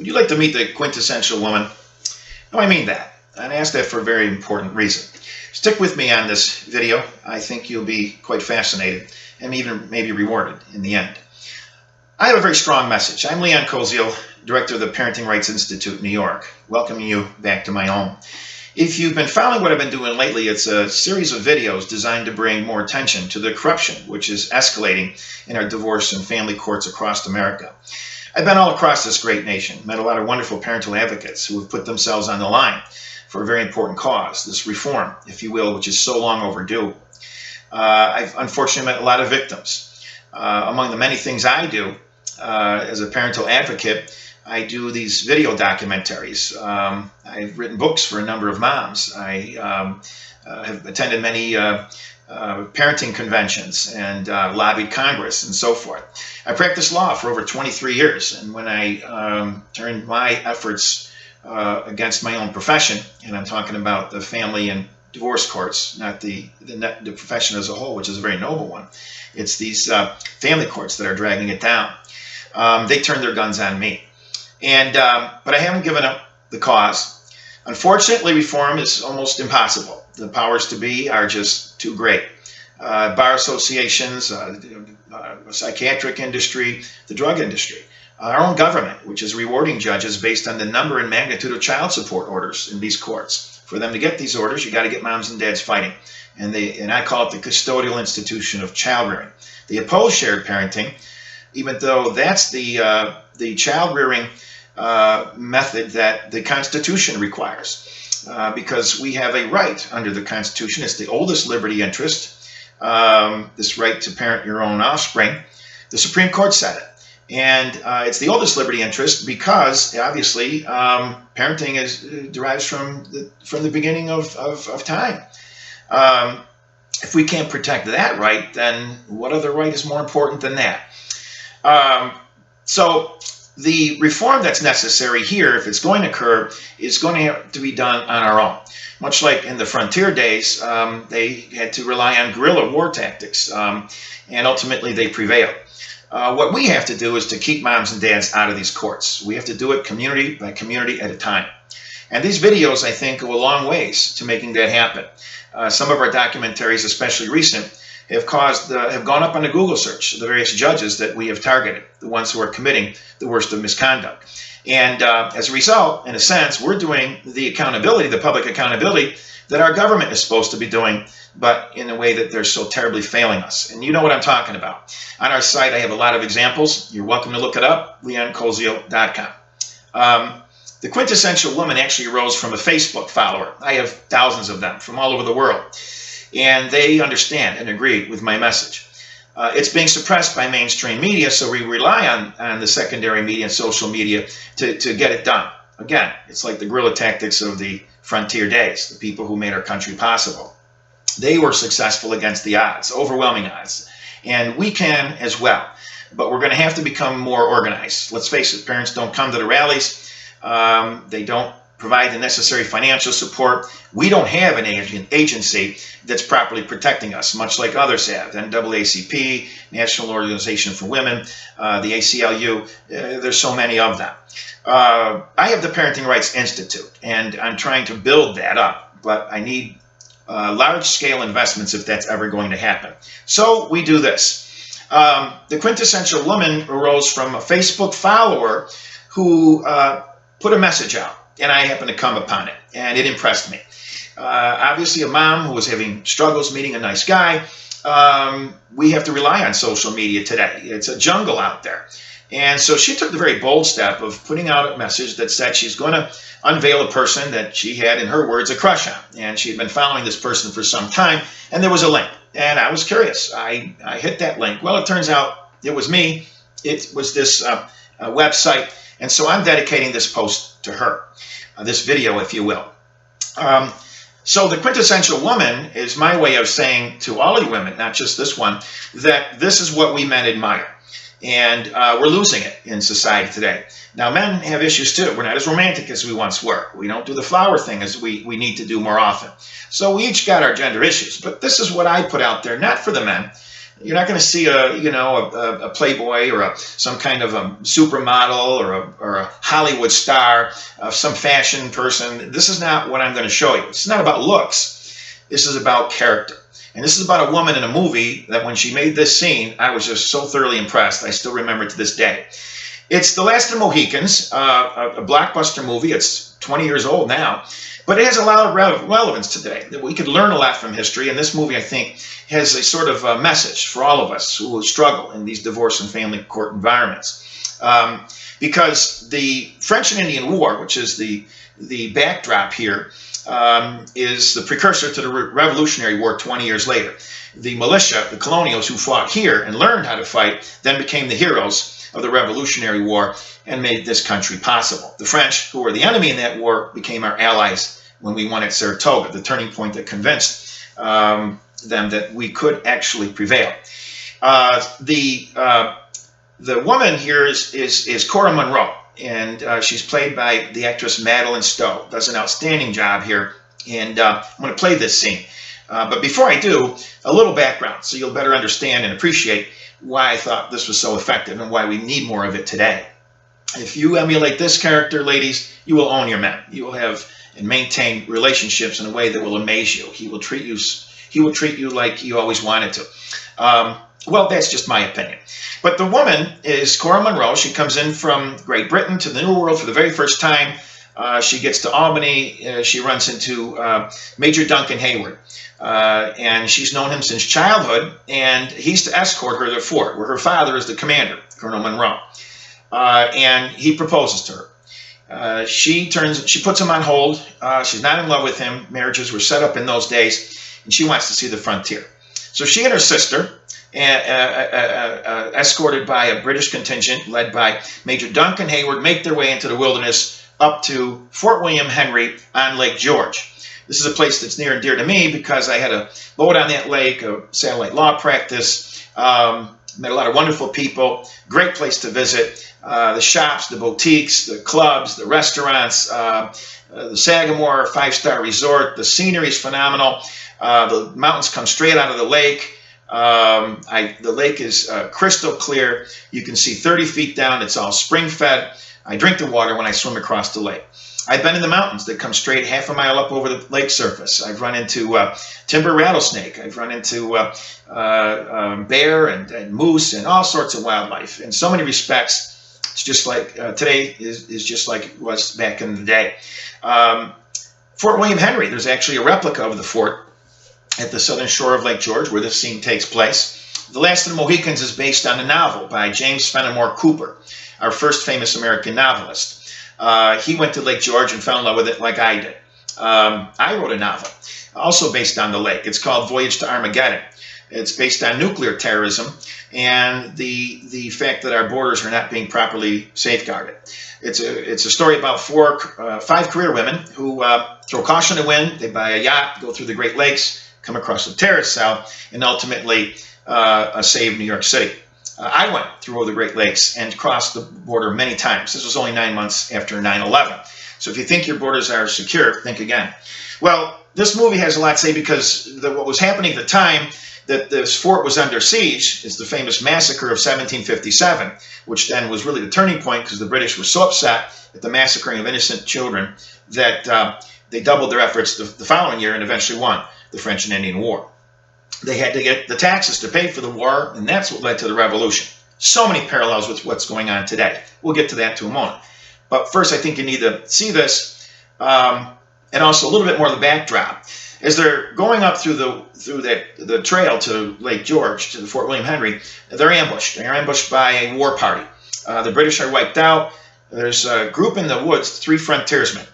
Would you like to meet the quintessential woman? No, I mean that. And I ask that for a very important reason. Stick with me on this video. I think you'll be quite fascinated and even maybe rewarded in the end. I have a very strong message. I'm Leon Koziol, director of the Parenting Rights Institute in New York, welcoming you back to my home. If you've been following what I've been doing lately, it's a series of videos designed to bring more attention to the corruption which is escalating in our divorce and family courts across America. I've been all across this great nation, met a lot of wonderful parental advocates who have put themselves on the line for a very important cause, this reform, if you will, which is so long overdue. I've unfortunately met a lot of victims. Among the many things I do as a parental advocate, I do these video documentaries. I've written books for a number of moms. I have attended many parenting conventions and lobbied Congress and so forth. I practiced law for over 23 years, and when I turned my efforts against my own profession, and I'm talking about the family and divorce courts, not the profession as a whole, which is a very noble one. It's these family courts that are dragging it down. They turned their guns on me. But I haven't given up the cause. Unfortunately, reform is almost impossible. The powers to be are just too great. Bar associations, the psychiatric industry, the drug industry, our own government, which is rewarding judges based on the number and magnitude of child support orders in these courts. For them to get these orders, you got to get moms and dads fighting. And I call it the custodial institution of child rearing. They oppose shared parenting, even though that's the child rearing method that the Constitution requires. Because we have a right under the Constitution. It's the oldest liberty interest, this right to parent your own offspring. The Supreme Court said it. And it's the oldest liberty interest because, obviously, parenting derives from the beginning of time. If we can't protect that right, then what other right is more important than that? So the reform that's necessary here, if it's going to occur, is going to have to be done on our own. Much like in the frontier days, they had to rely on guerrilla war tactics, and ultimately they prevailed. What we have to do is to keep moms and dads out of these courts. We have to do it community by community at a time. And these videos, I think, go a long ways to making that happen. Some of our documentaries, especially recent, have gone up on the Google search, the various judges that we have targeted, the ones who are committing the worst of misconduct. And as a result, in a sense, we're doing the accountability, the public accountability that our government is supposed to be doing, but in a way that they're so terribly failing us. And you know what I'm talking about. On our site, I have a lot of examples. You're welcome to look it up, leonkoziol.com. The Quintessential Woman actually arose from a Facebook follower. I have thousands of them from all over the world. And they understand and agree with my message. It's being suppressed by mainstream media, so we rely on the secondary media and social media to get it done. Again, it's like the guerrilla tactics of the frontier days, the people who made our country possible. They were successful against the odds, overwhelming odds. And we can as well. But we're going to have to become more organized. Let's face it, parents don't come to the rallies. They don't provide the necessary financial support. We don't have an agency that's properly protecting us, much like others have. NAACP, National Organization for Women, the ACLU, there's so many of them. I have the Parenting Rights Institute, and I'm trying to build that up, but I need large-scale investments if that's ever going to happen. So we do this. The Quintessential Woman arose from a Facebook follower who put a message out, and I happened to come upon it, and it impressed me. Obviously, a mom who was having struggles meeting a nice guy, we have to rely on social media today. It's a jungle out there. And so she took the very bold step of putting out a message that said she's going to unveil a person that she had, in her words, a crush on. And she had been following this person for some time, and there was a link. And I was curious. I hit that link. Well, it turns out it was me. It was this website. And so I'm dedicating this post to her, this video, if you will. So the Quintessential Woman is my way of saying to all you women, not just this one, that this is what we men admire. And we're losing it in society today. Now, men have issues too. We're not as romantic as we once were. We don't do the flower thing as we need to do more often. So we each got our gender issues. But this is what I put out there, not for the men, You're not going to see a playboy or some kind of a supermodel or a Hollywood star, some fashion person. This is not what I'm going to show you. It's not about looks. This is about character. And this is about a woman in a movie that when she made this scene, I was just so thoroughly impressed. I still remember it to this day. It's The Last of the Mohicans, a blockbuster movie. It's 20 years old now, but it has a lot of relevance today. We could learn a lot from history, and this movie, I think, has a sort of a message for all of us who will struggle in these divorce and family court environments. Because the French and Indian War, which is the backdrop here, is the precursor to the Revolutionary War 20 years later. The militia, the colonials who fought here and learned how to fight, then became the heroes of the Revolutionary War and made this country possible. The French, who were the enemy in that war, became our allies when we won at Saratoga, the turning point that convinced them that we could actually prevail. The woman here is Cora Monroe, and she's played by the actress Madeline Stowe. Does an outstanding job here, and I'm going to play this scene. But before I do, a little background so you'll better understand and appreciate why I thought this was so effective and why we need more of it today. If you emulate this character, ladies, you will own your men. You will have and maintain relationships in a way that will amaze you. He will treat you like you always wanted to. Well, that's just my opinion. But the woman is Cora Monroe. She comes in from Great Britain to the New World for the very first time. She gets to Albany. She runs into Major Duncan Hayward. And she's known him since childhood, and he's to escort her to the fort, where her father is the commander, Colonel Monroe. And he proposes to her. She puts him on hold. She's not in love with him. Marriages were set up in those days, and she wants to see the frontier. So she and her sister, escorted by a British contingent led by Major Duncan Hayward, make their way into the wilderness up to Fort William Henry on Lake George. This is a place that's near and dear to me because I had a boat on that lake, a satellite law practice, met a lot of wonderful people, great place to visit. The shops, the boutiques, the clubs, the restaurants, the Sagamore 5-star resort. The scenery is phenomenal. The mountains come straight out of the lake. The lake is crystal clear. You can see 30 feet down. It's all spring-fed. I drink the water when I swim across the lake. I've been in the mountains that come straight half a mile up over the lake surface. I've run into timber rattlesnake. I've run into bear and moose and all sorts of wildlife. In so many respects, it's just like today is just like it was back in the day. Fort William Henry, there's actually a replica of the fort at the southern shore of Lake George where this scene takes place. The Last of the Mohicans is based on a novel by James Fenimore Cooper, our first famous American novelist. He went to Lake George and fell in love with it like I did. I wrote a novel, also based on the lake. It's called Voyage to Armageddon. It's based on nuclear terrorism and the fact that our borders are not being properly safeguarded. It's a story about five career women who throw caution to the wind. They buy a yacht, go through the Great Lakes, come across the terrace south, and ultimately save New York City. I went through all the Great Lakes and crossed the border many times. This was only 9 months after 9/11. So if you think your borders are secure, think again. Well, this movie has a lot to say because what was happening at the time that this fort was under siege is the famous massacre of 1757, which then was really the turning point because the British were so upset at the massacring of innocent children that they doubled their efforts the following year and eventually won the French and Indian War. They had to get the taxes to pay for the war, and that's what led to the revolution. So many parallels with what's going on today. We'll get to that in a moment. But first, I think you need to see this, and also a little bit more of the backdrop. As they're going up through the trail to Lake George, to the Fort William Henry, they're ambushed. They're ambushed by a war party. The British are wiped out. There's a group in the woods, 3 frontiersmen,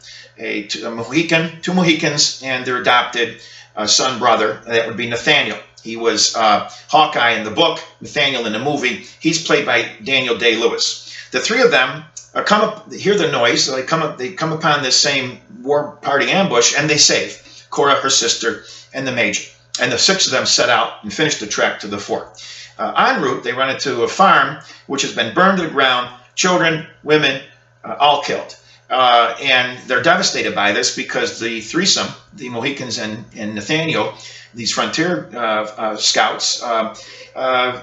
two Mohicans, and their adopted son brother. That would be Nathaniel. He was Hawkeye in the book, Nathaniel in the movie. He's played by Daniel Day-Lewis. The 3 of them come up, hear the noise, so they come upon this same war party ambush, and they save Cora, her sister, and the major. And the 6 of them set out and finish the trek to the fort. En route, they run into a farm which has been burned to the ground, children, women, all killed. And they're devastated by this because the threesome, the Mohicans and Nathaniel, these frontier scouts,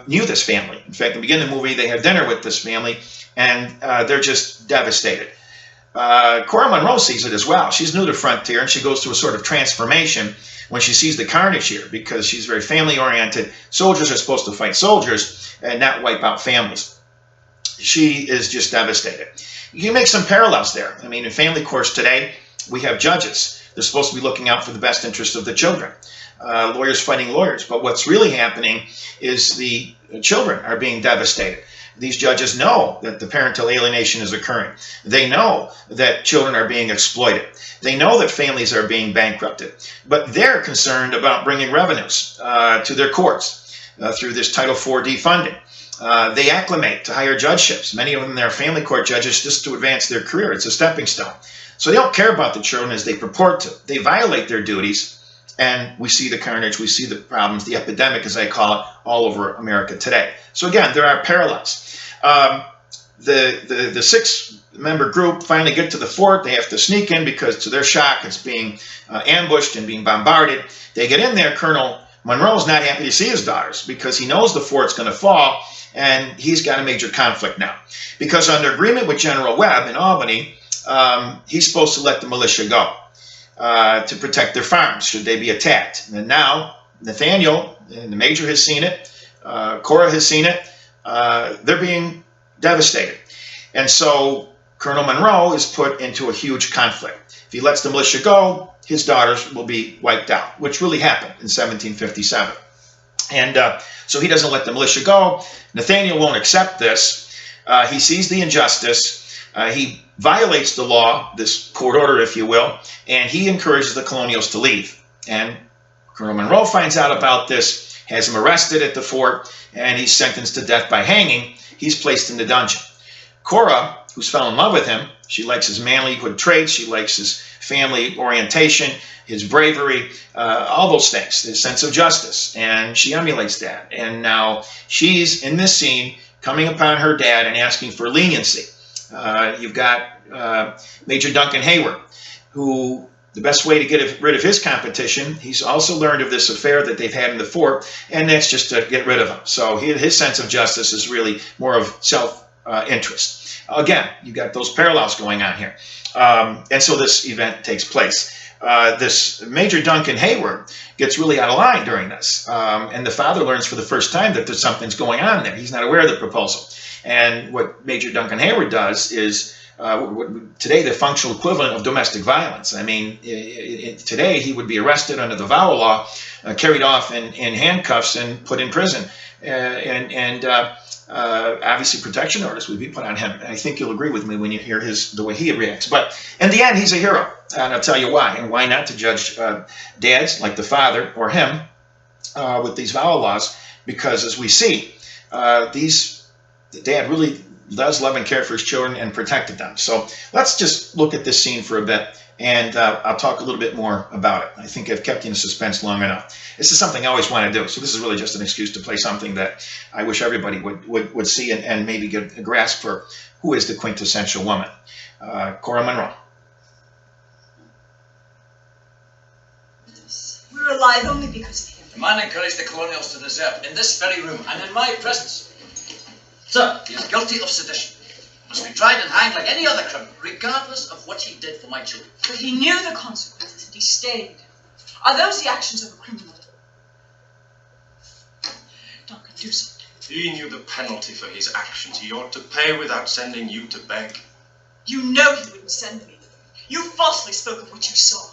knew this family. In fact, in the beginning of the movie, they have dinner with this family, and they're just devastated. Cora Monroe sees it as well. She's new to frontier, and she goes through a sort of transformation when she sees the carnage here, because she's very family-oriented. Soldiers are supposed to fight soldiers and not wipe out families. She is just devastated. You can make some parallels there. I mean, in family courts today, we have judges. They're supposed to be looking out for the best interest of the children. Lawyers fighting lawyers. But what's really happening is the children are being devastated. These judges know that the parental alienation is occurring. They know that children are being exploited. They know that families are being bankrupted. But they're concerned about bringing revenues to their courts through this Title IV defunding. They acclimate to higher judgeships. Many of them are family court judges just to advance their career. It's a stepping stone. So they don't care about the children as they purport to. They violate their duties, and we see the carnage, we see the problems, the epidemic, as I call it, all over America today. So again, there are parallels. The six-member group finally get to the fort. They have to sneak in because, to their shock, it's being ambushed and being bombarded. They get in there. Colonel Monroe's not happy to see his daughters because he knows the fort's going to fall, and he's got a major conflict now. Because under agreement with General Webb in Albany, he's supposed to let the militia go to protect their farms should they be attacked. And now Nathaniel, and the major, has seen it. Cora has seen it. They're being devastated. And so Colonel Monroe is put into a huge conflict. If he lets the militia go, his daughters will be wiped out, which really happened in 1757. And so he doesn't let the militia go. Nathaniel won't accept this. He sees the injustice. He violates the law, this court order, if you will, and he encourages the colonials to leave. And Colonel Monroe finds out about this, has him arrested at the fort, and he's sentenced to death by hanging. He's placed in the dungeon. Cora, who's fell in love with him, she likes his manlyhood traits, she likes his family orientation, his bravery, all those things, his sense of justice, and she emulates that. And now she's in this scene coming upon her dad and asking for leniency. You've got Major Duncan Hayward, who the best way to get rid of his competition, he's also learned of this affair that they've had in the fort, and that's just to get rid of him. So his sense of justice is really more of self-interest. Again, you've got those parallels going on here. And so this event takes place. This Major Duncan Hayward gets really out of line during this. And the father learns for the first time that there's something's going on there. He's not aware of the proposal. And what Major Duncan Hayward does is today the functional equivalent of domestic violence. I mean, today he would be arrested under the VAWA law, carried off in handcuffs and put in prison. Obviously protection orders would be put on him. I think you'll agree with me when you hear the way he reacts. But in the end, he's a hero. And I'll tell you why. And why not to judge dads like the father or him with these VAWA laws? Because as we see, the dad really does love and care for his children and protected them. So let's just look at this scene for a bit, and I'll talk a little bit more about it. I think I've kept you in suspense long enough. This is something I always want to do, so this is really just an excuse to play something that I wish everybody would see and maybe get a grasp for who is the quintessential woman. Cora Monroe. We're alive only because of him. The man encouraged the colonials to desert in this very room and in my presence. Sir, he is guilty of sedition. Must be tried and hanged like any other criminal, regardless of what he did for my children. But he knew the consequences and he stayed. Are those the actions of a criminal? Duncan, do something. He knew the penalty for his actions. He ought to pay without sending you to beg. You know he wouldn't send me. You falsely spoke of what you saw.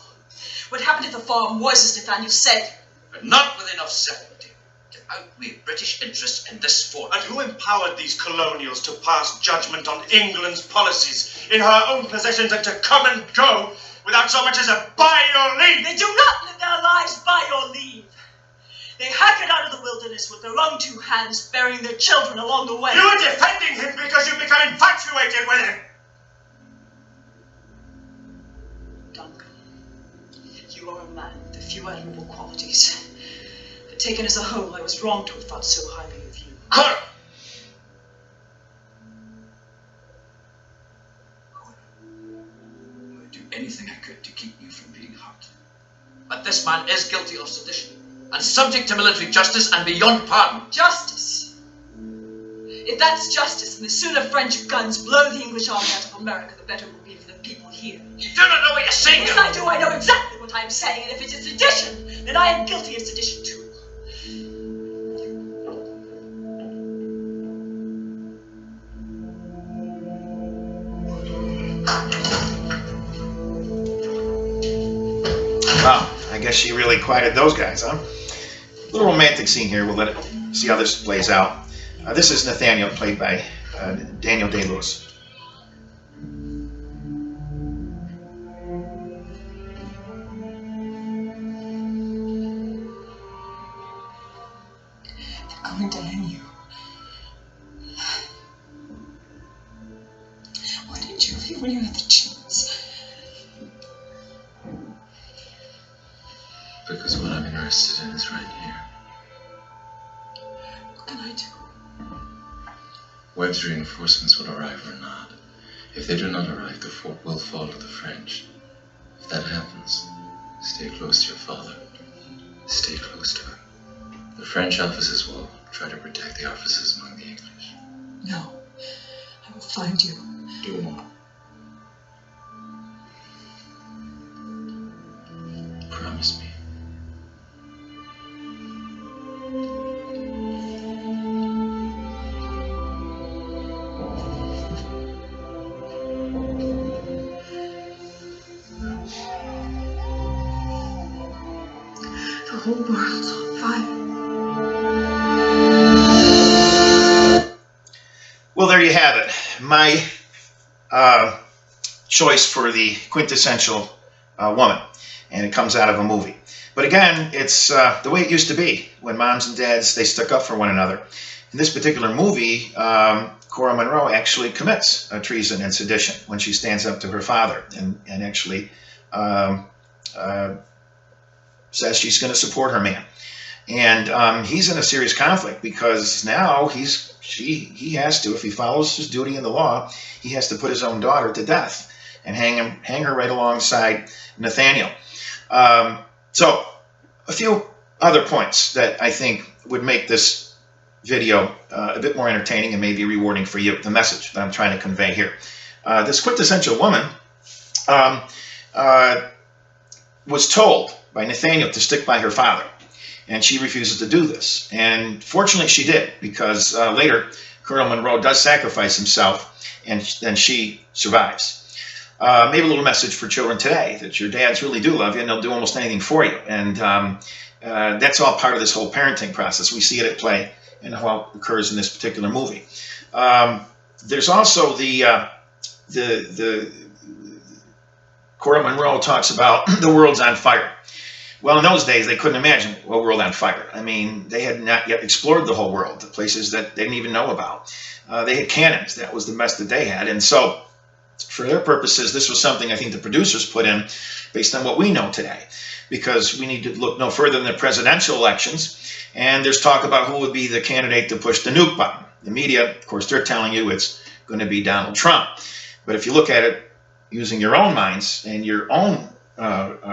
What happened at the farm was, as Nathaniel said. But not with enough certainty to outweigh British interests in this fort. And who empowered these colonials to pass judgment on England's policies in her own possessions and to come and go without so much as a by your leave? They do not live their lives by your leave. They hack it out of the wilderness with their own two hands, burying their children along the way. You are defending him because you've become infatuated with him. Duncan, you are a man with a few admirable qualities. But taken as a whole, I was wrong to have thought so highly of you. Cora! anything I could to keep you from being hurt. But this man is guilty of sedition, and subject to military justice and beyond pardon. Justice? If that's justice, then the sooner French guns blow the English army out of America, the better it will be for the people here. You do not know what you're saying. Yes, I do. I know exactly what I'm saying, and if it is sedition, then I am guilty of sedition too. Wow, I guess she really quieted those guys, huh? A little romantic scene here. We'll let it see how this plays out. This is Nathaniel, played by Daniel Day-Lewis. They're going to hang you. Why didn't you leave when you had the chance? Because what I'm interested in is right here. What can I do? Webb's reinforcements will arrive or not. If they do not arrive, the fort will fall to the French. If that happens, stay close to your father. Stay close to him. The French officers will try to protect the officers among the English. No. I will find you. Do more. Promise me. The whole world's on fire. Well, there you have it. My choice for the quintessential woman. And it comes out of a movie. But again, it's the way it used to be when moms and dads, they stuck up for one another. In this particular movie, Cora Monroe actually commits treason and sedition when she stands up to her father and actually says she's going to support her man. And he's in a serious conflict because now he has to, if he follows his duty in the law, he has to put his own daughter to death and hang her right alongside Nathaniel. So a few other points that I think would make this video a bit more entertaining and maybe rewarding for you, the message that I'm trying to convey here. This quintessential woman was told by Nathaniel to stick by her father, and she refuses to do this. And fortunately she did, because later Colonel Monroe does sacrifice himself, and then she survives. Maybe a little message for children today, that your dads really do love you and they'll do almost anything for you. And that's all part of this whole parenting process. We see it at play and how it occurs in this particular movie. There's also the Cora Monroe talks about the world's on fire. Well, in those days, they couldn't imagine a world on fire. I mean, they had not yet explored the whole world, the places that they didn't even know about. They had cannons. That was the best that they had. And so, for their purposes, this was something I think the producers put in based on what we know today, because we need to look no further than the presidential elections, and there's talk about who would be the candidate to push the nuke button. The media, of course, they're telling you it's going to be Donald Trump. But if you look at it using your own minds and your own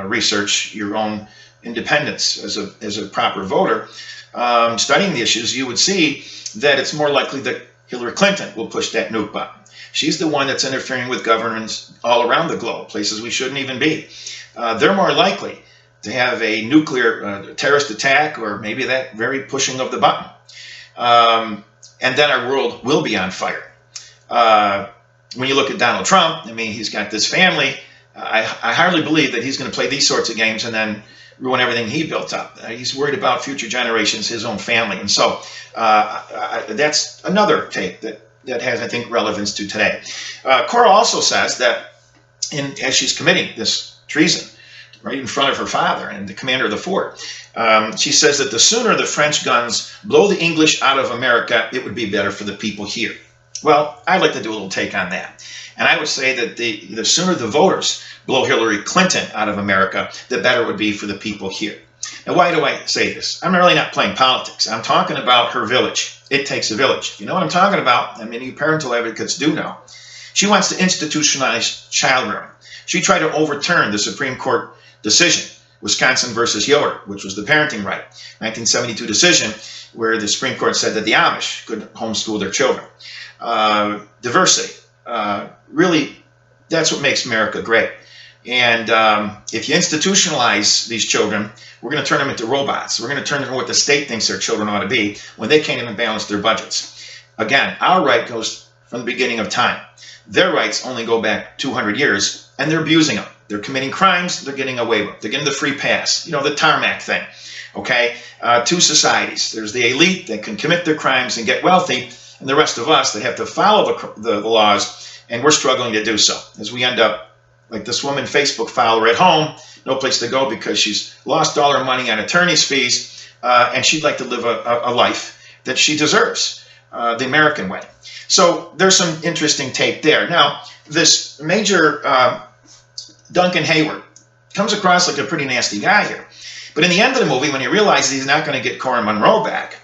research, your own independence as a proper voter, studying the issues, you would see that it's more likely that Hillary Clinton will push that nuke button. She's the one that's interfering with governments all around the globe, places we shouldn't even be. They're more likely to have a nuclear terrorist attack, or maybe that very pushing of the button. And then our world will be on fire. When you look at Donald Trump, I mean, he's got this family. I hardly believe that he's going to play these sorts of games and then ruin everything he built up. He's worried about future generations, his own family. And so that's another take that has, I think, relevance to today. Cora also says that as she's committing this treason right in front of her father and the commander of the fort, she says that the sooner the French guns blow the English out of America, it would be better for the people here. Well, I'd like to do a little take on that. And I would say that the sooner the voters blow Hillary Clinton out of America, the better it would be for the people here. Now, why do I say this? I'm really not playing politics. I'm talking about her village. It takes a village. You know what I'm talking about? I mean, you parental advocates do know. She wants to institutionalize child rearing. She tried to overturn the Supreme Court decision, Wisconsin versus Yoder, which was the parenting right, 1972 decision, where the Supreme Court said that the Amish could homeschool their children. Diversity. Really, that's what makes America great. And if you institutionalize these children, we're going to turn them into robots. We're going to turn them into what the state thinks their children ought to be when they can't even balance their budgets. Again, our right goes from the beginning of time. Their rights only go back 200 years, and they're abusing them. They're committing crimes. They're getting away with it. They're getting the free pass. You know, the tarmac thing. Okay? Two societies. There's the elite that can commit their crimes and get wealthy, and the rest of us that have to follow the laws, and we're struggling to do so as we end up like this woman Facebook follower at home, no place to go because she's lost all her money on attorney's fees, and she'd like to live a life that she deserves, the American way. So there's some interesting take there. Now, this Major Duncan Hayward comes across like a pretty nasty guy here. But in the end of the movie, when he realizes he's not going to get Cora Monroe back,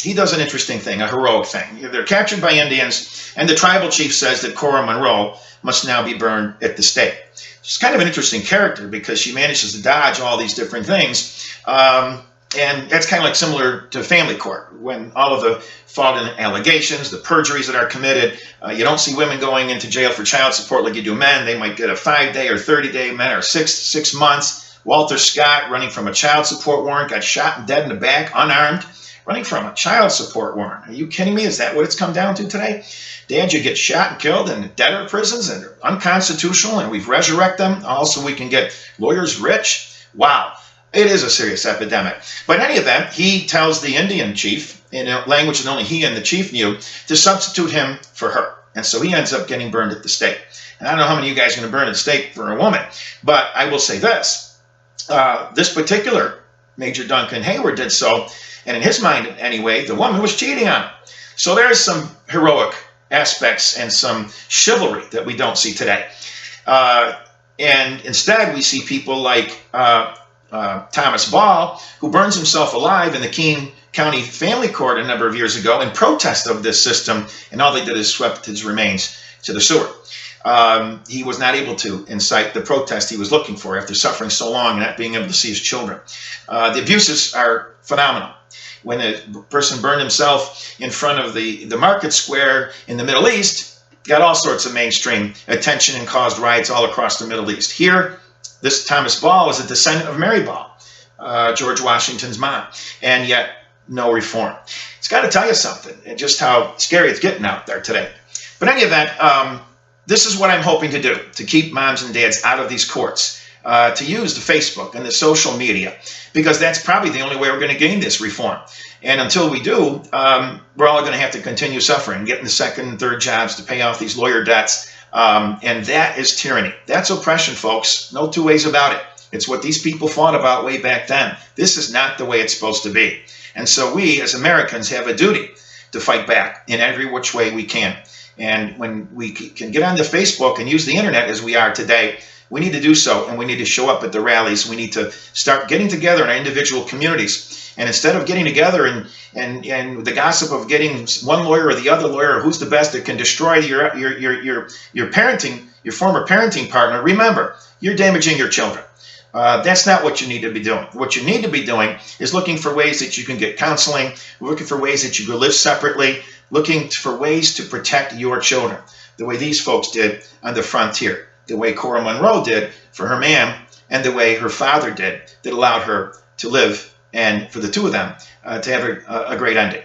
he does an interesting thing, a heroic thing. They're captured by Indians, and the tribal chief says that Cora Monroe must now be burned at the stake. She's kind of an interesting character because she manages to dodge all these different things. And that's kind of like similar to family court, when all of the fraudulent allegations, the perjuries that are committed, you don't see women going into jail for child support like you do men. They might get a 5-day or 30-day, men are 6 months. Walter Scott, running from a child support warrant, got shot and dead in the back, unarmed, running from a child support warrant. Are you kidding me? Is that what it's come down to today? Dad, you get shot and killed in debtor prisons, and they're unconstitutional, and we've resurrected them. Also, we can get lawyers rich. Wow. It is a serious epidemic. But in any event, he tells the Indian chief, in a language that only he and the chief knew, to substitute him for her. And so he ends up getting burned at the stake. And I don't know how many of you guys are going to burn at the stake for a woman, but I will say this. This particular Major Duncan Hayward did so, and in his mind anyway, the woman was cheating on him. So there's some heroic aspects and some chivalry that we don't see today. And instead, we see people like Thomas Ball, who burns himself alive in the Keene County Family Court a number of years ago in protest of this system, and all they did is swept his remains to the sewer. He was not able to incite the protest he was looking for after suffering so long and not being able to see his children. The abuses are phenomenal. When a person burned himself in front of the market square in the Middle East, got all sorts of mainstream attention and caused riots all across the Middle East. Here, this Thomas Ball is a descendant of Mary Ball, George Washington's mom, and yet no reform. It's got to tell you something, and just how scary it's getting out there today. But in any event, this is what I'm hoping to do, to keep moms and dads out of these courts, to use the Facebook and the social media, because that's probably the only way we're going to gain this reform. And until we do, we're all going to have to continue suffering, getting the second and third jobs to pay off these lawyer debts. And that is tyranny. That's oppression, folks. No two ways about it. It's what these people fought about way back then. This is not the way it's supposed to be. And so we, as Americans, have a duty to fight back in every which way we can. And when we can get onto Facebook and use the internet as we are today, we need to do so, and we need to show up at the rallies. We need to start getting together in our individual communities. And instead of getting together and the gossip of getting one lawyer or the other lawyer, who's the best that can destroy your parenting, your former parenting partner, remember, you're damaging your children. That's not what you need to be doing. What you need to be doing is looking for ways that you can get counseling, looking for ways that you can live separately, looking for ways to protect your children, the way these folks did on the frontier, the way Cora Monroe did for her man, and the way her father did that allowed her to live, and for the two of them to have a great ending.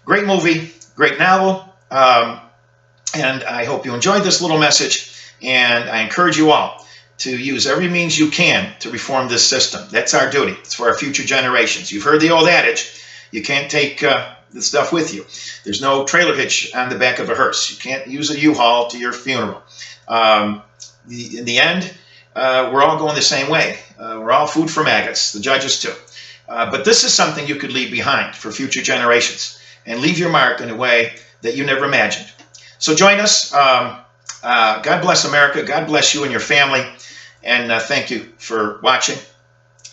Great movie, great novel, and I hope you enjoyed this little message, and I encourage you all to use every means you can to reform this system. That's our duty. It's for our future generations. You've heard the old adage, you can't take the stuff with you. There's no trailer hitch on the back of a hearse. You can't use a U-Haul to your funeral. In the end, we're all going the same way. We're all food for maggots, the judges too. But this is something you could leave behind for future generations and leave your mark in a way that you never imagined. So join us. God bless America. God bless you and your family. And thank you for watching.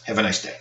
Have a nice day.